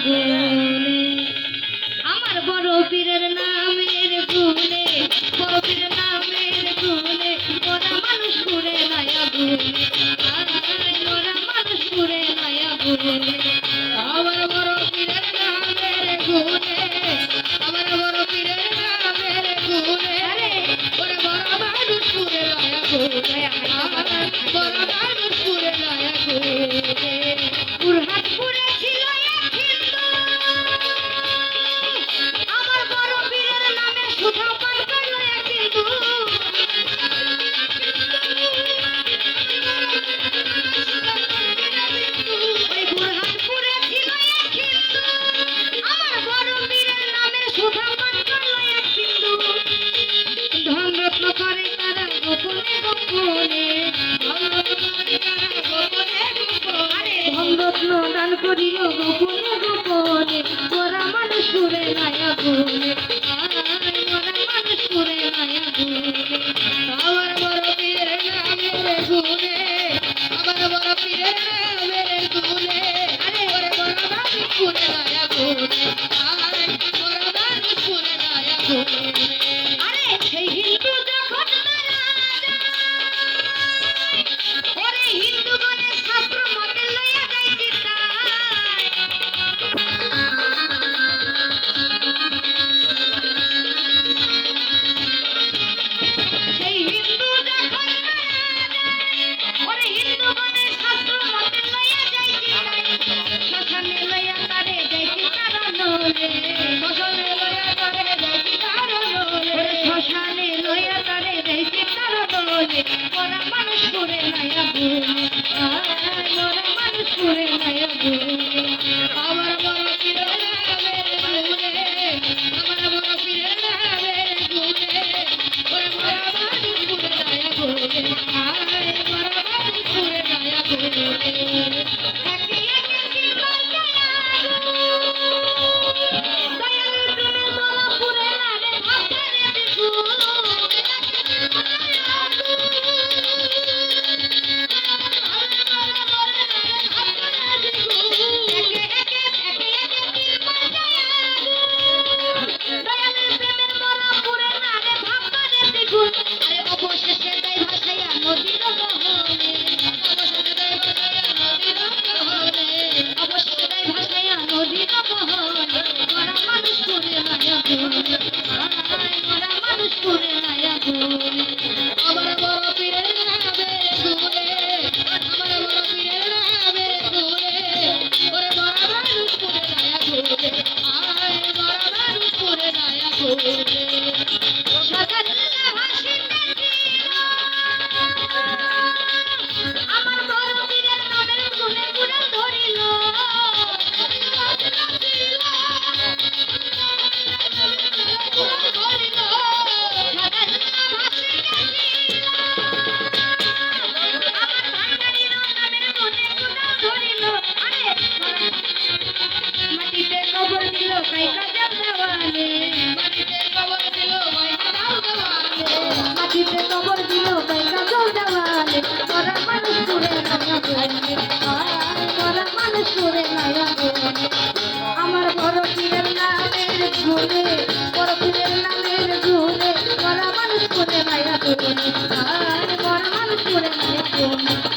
গুণে আমার বড় পীরের নামের গুণে বড় পীরের নামের গুণে মরা মানুষ পুরে নয়া গুণে মরা মানুষ পুরে নয়া গুণে আমার বড় পীরের নামের গুণে আমার বড় পীরের নামের গুণে ওরে বড় মানুষ পুরে নয়া গুণে বড় মানুষ পুরে নয়া গুণে পুরহাট পুরে ছিল এক হিন্দু আমার বড় পীরের নামে সুধা পান করলো এক হিন্দু ওই পুরহাট পুরে ছিল এক হিন্দু আমার বড় পীরের নামে সুধা পান করলো এক হিন্দু ধন রত্ন করে তারা গোপনে গোপনে ধনরত্ন দান করিল গোপনে গোপনে মরা মানুষ পুরে নয়া গুণে মরা মানুষ পুরে নয়া গুণে আমার বড় পীরের নামের গুণে আমার বড় পীরের নামের গুণে ওরে বড় মানুষ পুরে নয়া গুণে মরা মানুষ পুরে নয়া গুণে সেই হিন্দু যখন ওরে হিন্দুগণের শাস্ত্র মতে লইয়া যাইতে চায় সেই হিন্দু যখন ওরে হিন্দুগণের শাস্ত্র মতে লইয়া যাইতে চায় শ্মশানে লইয়া তারে যাইতে কারণে শ্মশানে লইয়া তারে যাইতে কারণে শ্মশানে লইয়া তারে যাইতে কারণে মরা মানুষ পুরে নয়া গুণে মরা মানুষ পুরে নয়া গুণে আমার বড় পীরের নামের গুণে আমার বড় পীরের নামের গুণে ওরে মরা মানুষ পুরে নয়া গুণে মরা মানুষ পুরে নয়া গুণে একে একে জীবন দয়াল প্রেমে মরা পুরে নারে ভাবরে দেখু অবশেষে দেয় ভাসাইয়া নদীর গহনে অবশেষে দেয় ভাসাইয়া নদীর গহনে অবশেষে দেয় ভাসাইয়া নদীর গহনে মরা মানুষ পুরে নয়া গুণে মরা মানুষ পুরে নয়া গুণে আমার বড় পীরের নামের গুণে আমার বড় পীরের নামের গুণে ওরে মরা মানুষ পুরে নয়া গুণে মরা মানুষ পুরে নয়া গুণে আমার বড় পীরের নামের গুণে গুণে ধরিল মাটিতে কবর দিল কাইকা দেওয়ালে মাটিতে কবর দিল মাটিতে কবর দিল কাইকা দেওয়ালে মরা মানুষ পুরে নয়া গুণে মরা মানুষ পুরে নয়া গুণে আমার বড় পীরের নামের গুণে বড় পীরের নামের গুণে মরা মানুষ পুরে নয়া গুণে মরা মানুষ পুরে নয়া গুণে